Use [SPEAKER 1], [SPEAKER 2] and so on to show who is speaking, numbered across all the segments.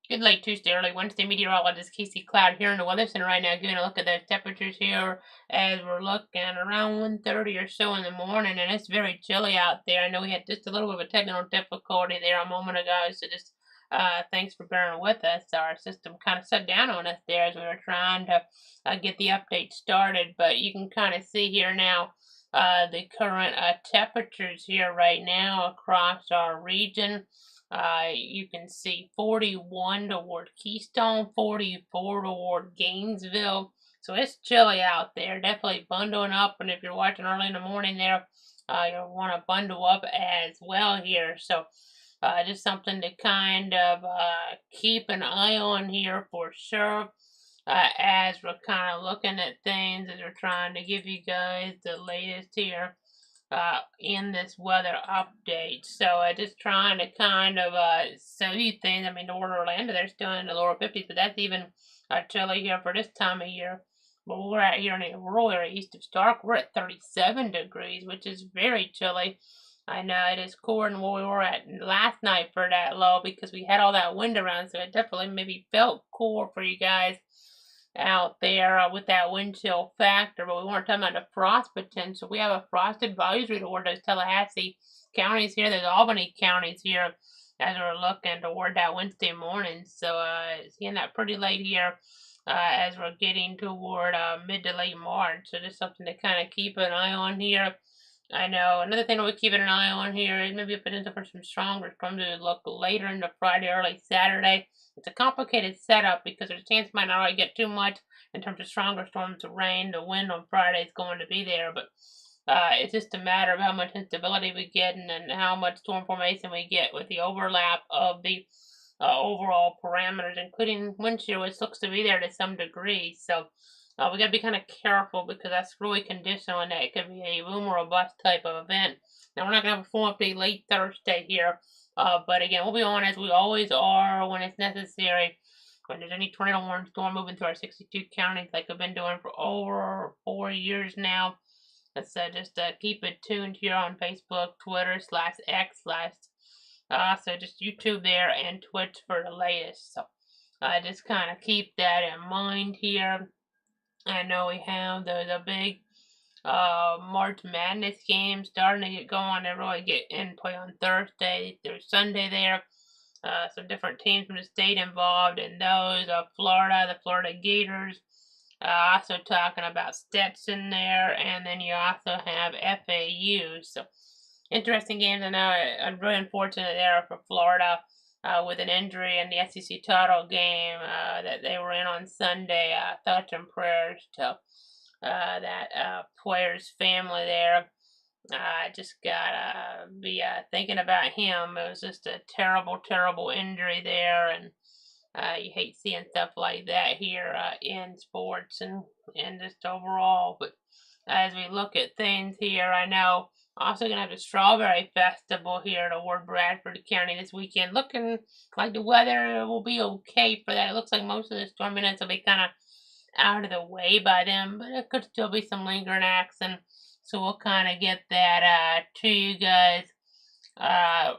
[SPEAKER 1] Good late Tuesday, early Wednesday meteorologist Casey Cloud here in the Weather Center right now, giving a look at those temperatures here as we're looking around 1:30 or so in the morning, and it's very chilly out there. I know we had just a little bit of a technical difficulty there a moment ago, so just thanks for bearing with us. Our system kind of shut down on us there as we were trying to get the update started, but you can kind of see here now the current temperatures here right now across our region. You can see 41 toward Keystone, 44 toward Gainesville. So it's chilly out there. Definitely bundling up. And if you're watching early in the morning there, you'll want to bundle up as well here. So just something to kind of keep an eye on here for sure. As we're kind of looking at things, as we're trying to give you guys the latest here in this weather update. So just trying to kind of show you things. I mean, toward Orlando, they're still in the lower 50s, but that's even chilly here for this time of year. But we're out here in the rural area east of Stark. We're at 37 degrees, which is very chilly. I know it is cooler than what we were at last night for that low because we had all that wind around, so it definitely maybe felt cool for you guys out there with that wind chill factor, but we weren't talking about the frost potential. We have a frost advisory toward those Tallahassee counties here, those Albany counties here, as we're looking toward that Wednesday morning. So seeing that pretty late here as we're getting toward mid to late March. So just something to kind of keep an eye on here. I know another thing that we're keeping an eye on here is maybe a potential for some stronger storms to look later into Friday, early Saturday. It's a complicated setup because there's a chance we might not really get too much in terms of stronger storms, the rain, the wind on Friday is going to be there, but it's just a matter of how much instability we get and how much storm formation we get with the overlap of the overall parameters, including wind shear, which looks to be there to some degree. So we got to be kind of careful because that's really conditional and that it could be a boom or a bust type of event. Now, we're not going to have a full update late Thursday here, but again, we'll be on as we always are when it's necessary. When there's any tornado warning storm moving through our 62 counties like I've been doing for over 4 years now. So just keep it tuned here on Facebook, Twitter, /X, so just YouTube there and Twitch for the latest. So just kind of keep that in mind here. I know we have the big March Madness games starting to get going. They really get in play on Thursday through Sunday there. Some different teams from the state involved in those. Florida, the Florida Gators. Also talking about Stetson there, and then you also have FAU. So interesting games. I know I'm really unfortunate there for Florida with an injury in the SEC title game that they were in on Sunday. Thoughts and prayers to that player's family there. I just gotta be thinking about him. It was just a terrible, terrible injury there, and you hate seeing stuff like that here in sports and just overall. But as we look at things here, I know also gonna have the Strawberry Festival here toward Bradford County this weekend. Looking like the weather will be okay for that. It looks like most of the storm events will be kind of out of the way by then, but it could still be some lingering action. So we'll kind of get that to you guys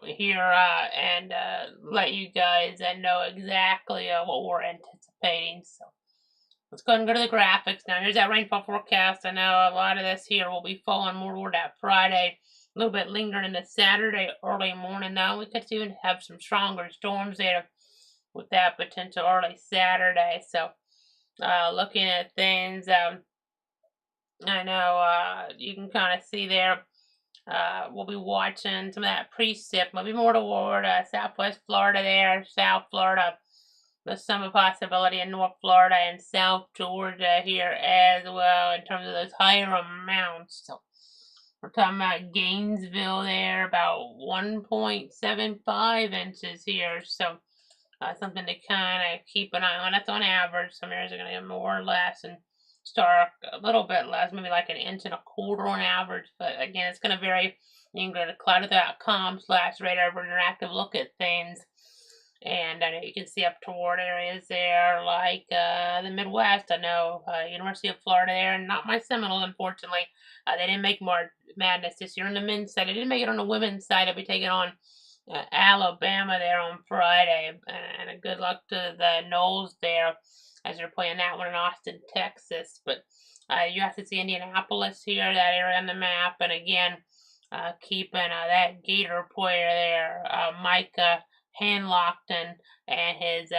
[SPEAKER 1] here and let you guys know exactly what we're anticipating. So let's go ahead and go to the graphics now. Here's that rainfall forecast. I know a lot of this here will be falling more toward that Friday, a little bit lingering into Saturday early morning. Now we could even have some stronger storms there with that potential early Saturday. So looking at things, I know you can kind of see there. We'll be watching some of that precip, maybe more toward southwest Florida there, South Florida. There's some possibility in North Florida and South Georgia here as well in terms of those higher amounts. So we're talking about Gainesville there, about 1.75 inches here. So something to kind of keep an eye on. That's on average. Some areas are going to get more or less, and Stark a little bit less, maybe like 1.25 inches on average. But again, it's going to vary. You can go to cloud.com/radar for an interactive look at things. And I know you can see up toward areas there like the Midwest. I know University of Florida there, and not my Seminoles, unfortunately. They didn't make March Madness this year on the men's side. They didn't make it on the women's side. They'll be taking on Alabama there on Friday, and a good luck to the Knowles there as they're playing that one in Austin, Texas. But you have to see Indianapolis here, that area on the map, and again, keeping that Gator player there, Micah Hanlockton, and his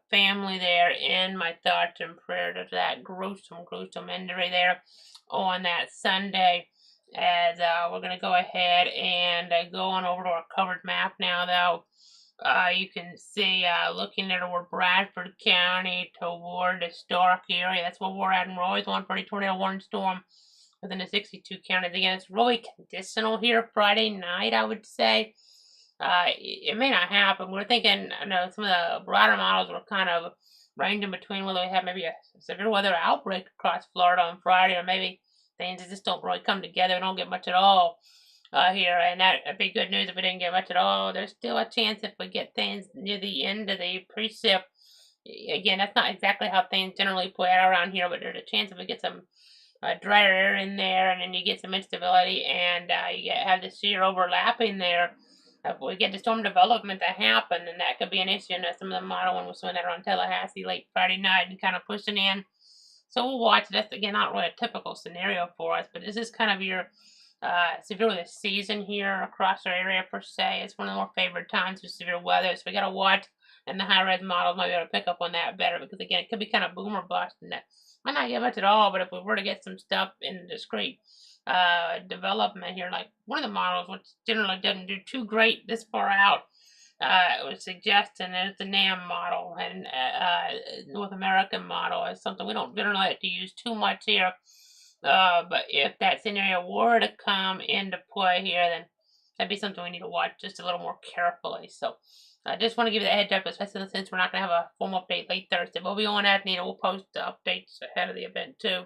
[SPEAKER 1] family there in my thoughts and prayers of that gruesome injury there on that Sunday. As we're going to go ahead and go on over to our covered map now, though. You can see, looking at over Bradford County toward the Stark area. That's where we're at, and we're always on for a tornado warning storm within the 62 counties. Again, it's really conditional here Friday night, I would say. It may not happen. We're thinking, I know some of the broader models were kind of ranging between whether we have maybe a severe weather outbreak across Florida on Friday, or maybe things just don't really come together. We don't get much at all here, and that'd be good news if we didn't get much at all. There's still a chance if we get things near the end of the precip. Again, that's not exactly how things generally play out around here, but there's a chance if we get some drier air in there, and then you get some instability, and you have the shear overlapping there. If we get the storm development to happen, then that could be an issue. And some of the model one was doing that around Tallahassee late Friday night and kind of pushing in. So we'll watch. That's, again, not really a typical scenario for us, but this is kind of your severe weather season here across our area per se. It's one of the more favored times for severe weather, so we got to watch. And the high-res models might be able to pick up on that better, because again, it could be kind of boom or bust, and that might not get much at all. But if we were to get some stuff in discrete development here, like one of the models, which generally doesn't do too great this far out, was suggesting there's the NAM model, and North American model is something we don't generally like to use too much here. But if that scenario were to come into play here, then that'd be something we need to watch just a little more carefully. So I just want to give you the heads up, especially since we're not going to have a formal update late Thursday. We'll be on that, and we'll post the updates ahead of the event too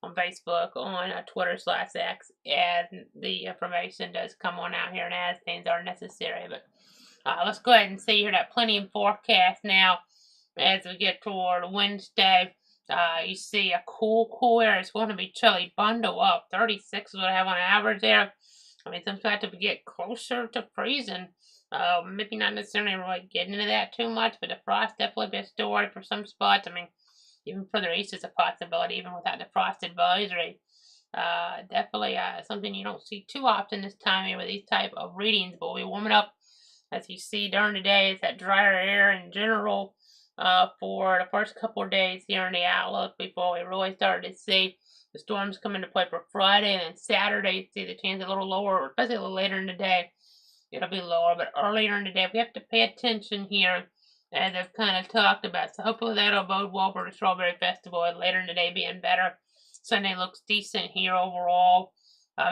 [SPEAKER 1] on Facebook, on Twitter/X, as the information does come on out here and as things are necessary. But let's go ahead and see here that plenty in forecast now as we get toward Wednesday. You see a cool air. It's going to be chilly. Bundle up. 36 is what I have on average there. I mean, sometimes to get closer to freezing. Maybe not necessarily really getting into that too much, but the frost definitely be a story for some spots. I mean, even further east is a possibility, even without the frost advisory. Definitely something you don't see too often this time of year with these type of readings, but we'll be warming up. As you see during the day, it's that drier air in general for the first couple of days here in the outlook before we really start to see the storms come into play for Friday, and then Saturday you see the chance a little lower, especially a little later in the day. It'll be lower, but earlier in the day we have to pay attention here, as I've kind of talked about. So hopefully that'll bode well for the Strawberry Festival, and later in the day being better. Sunday looks decent here overall.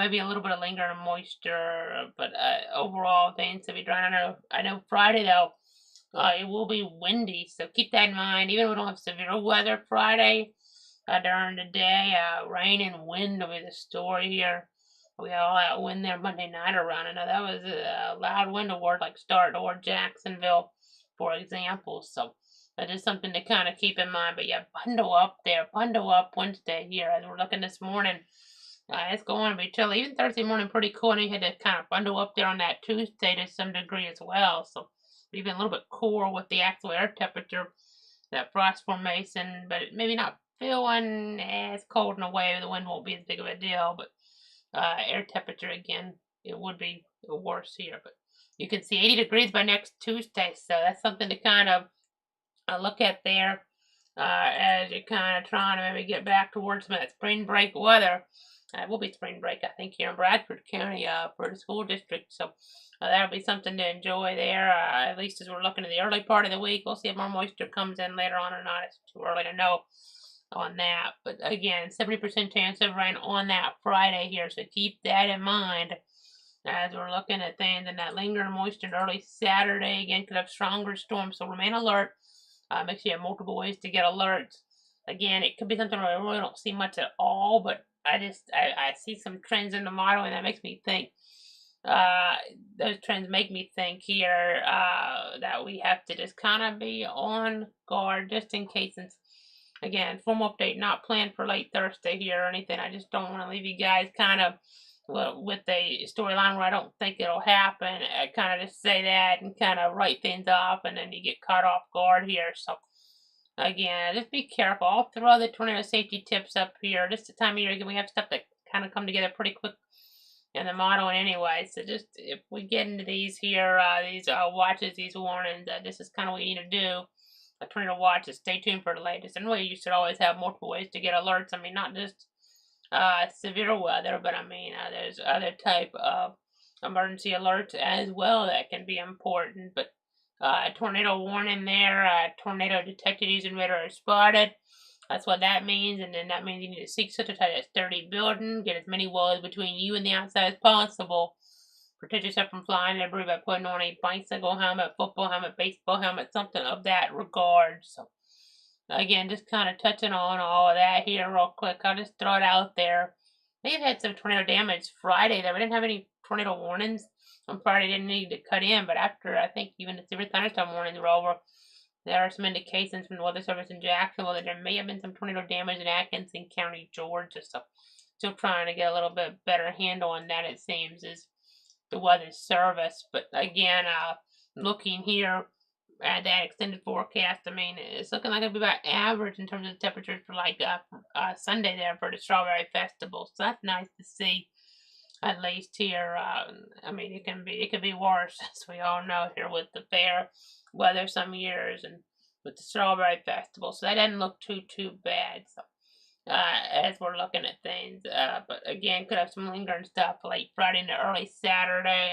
[SPEAKER 1] Maybe a little bit of lingering moisture, but overall things to be dry. I know Friday though, it will be windy, so keep that in mind. Even if we don't have severe weather Friday during the day, rain and wind will be the story here. We had all that wind there Monday night around. I know that was a loud wind award, like Start or Jacksonville, for example. So that is something to kind of keep in mind. But yeah, bundle up there. Bundle up Wednesday here as we're looking this morning. It's going to be chilly. Even Thursday morning, pretty cool. And you had to kind of bundle up there on that Tuesday to some degree as well. So even a little bit cooler with the actual air temperature, that frost formation, but maybe not feeling as cold in a way. The wind won't be as big of a deal, but air temperature again, it would be worse here. But you can see 80 degrees by next Tuesday, so that's something to kind of look at there as you're kind of trying to maybe get back towards some of that spring break weather. It will be spring break, I think, here in Bradford County for the school district. So that'll be something to enjoy there, at least as we're looking at the early part of the week. We'll see if more moisture comes in later on or not. It's too early to know on that. But again, 70% chance of rain on that Friday here. So keep that in mind as we're looking at things. And that lingering moisture early Saturday, again, could have stronger storms. So remain alert. Make sure you have multiple ways to get alerts. Again, it could be something where I really don't see much at all, but I see some trends in the model, and that makes me think. Those trends make me think here that we have to just kind of be on guard just in case. And again, formal update not planned for late Thursday here or anything. I just don't want to leave you guys kind of with a storyline where I don't think it'll happen. I kind of just say that and kind of write things off, and then you get caught off guard here. So again, just be careful. I'll throw the tornado safety tips up here. This is the time of year we have stuff that kind of come together pretty quick in the modeling anyway. So just if we get into these here, these watches, these warnings, this is kind of what you need to do. A tornado watch is stay tuned for the latest. And really, you should always have multiple ways to get alerts. I mean, not just severe weather, but I mean, there's other type of emergency alerts as well that can be important. But tornado warning there, tornado detected using radar spotted. That's what that means, and then that means you need to seek such a tight, sturdy building, get as many walls between you and the outside as possible. Protect yourself from flying debris by putting on a bicycle helmet, football helmet, baseball helmet, something of that regard. So, again, just kind of touching on all of that here real quick. I'll just throw it out there. They've had some tornado damage Friday there. We didn't have any tornado warnings on Friday. Didn't need to cut in, but after I think even the severe thunderstorm warnings were over, there are some indications from the Weather Service in Jacksonville that there may have been some tornado damage in Atkinson County, Georgia. So, still trying to get a little bit better handle on that, it seems, is the Weather Service. But again, looking here at that extended forecast, I mean, it's looking like it'll be about average in terms of temperatures for like Sunday there for the Strawberry Festival. So that's nice to see, at least here. I mean, it can be worse, as we all know here with the fair weather some years and with the Strawberry Festival. So that doesn't look too bad. So as we're looking at things, but again, could have some lingering stuff late Friday into early Saturday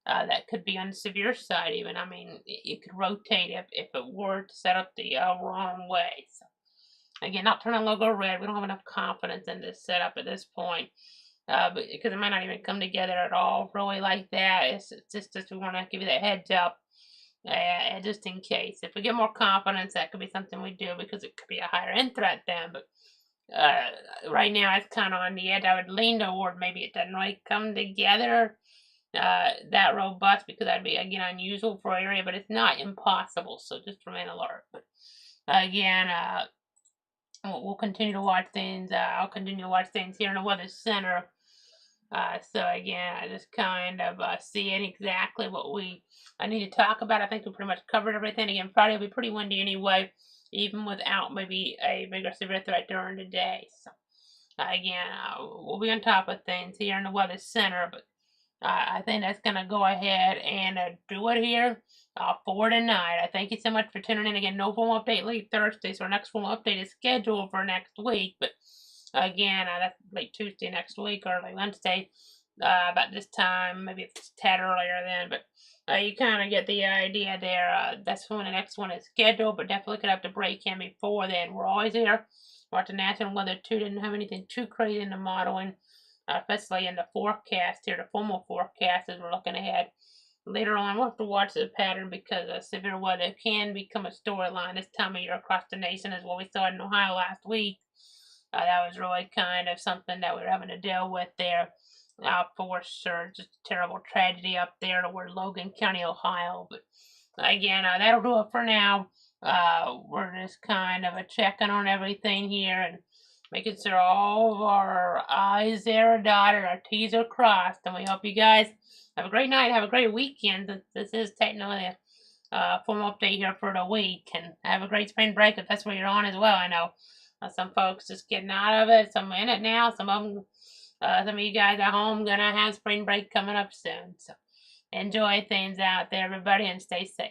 [SPEAKER 1] that could be on the severe side even. I mean, it could rotate if it were to set up the wrong way. So again, not turning logo red. We don't have enough confidence in this setup at this point. But because it might not even come together at all, really like that. It's just we want to give you that heads up, just in case. If we get more confidence, that could be something we do because it could be a higher end threat then. But right now, it's kind of on the edge. I would lean toward maybe it doesn't really come together that robust because that'd be again unusual for our area, but it's not impossible. So just remain alert. But again, we'll continue to watch things. I'll continue to watch things here in the Weather Center. So again, I just kind of seeing exactly what I need to talk about. I think we pretty much covered everything. Again, Friday will be pretty windy anyway, even without maybe a bigger severe threat during the day. So again, we'll be on top of things here in the Weather Center, but I think that's going to go ahead and do it here for tonight. I thank you so much for tuning in. Again, no formal update late Thursday, so our next formal update is scheduled for next week, but again, that's late Tuesday next week or late Wednesday, about this time, maybe it's a tad earlier then, but you kind of get the idea there. That's when the next one is scheduled, but definitely could have to break in before then. We're always here. Watching national weather too. Didn't have anything too crazy in the modeling, especially in the forecast here, the formal forecast as we're looking ahead. Later on, we'll have to watch the pattern because severe weather can become a storyline this time of year across the nation, as what we saw in Ohio last week. That was really kind of something that we were having to deal with there. For sure, just a terrible tragedy up there toward Logan County, Ohio. But again, that'll do it for now. We're just kind of checking on everything here and making sure all of our I's are dotted, our T's are crossed. And we hope you guys have a great night, have a great weekend. This is technically a formal update here for the week. And have a great spring break if that's where you're on as well. I know some folks just getting out of it, some in it now, some of you guys at home gonna have spring break coming up soon. So enjoy things out there, everybody, and stay safe.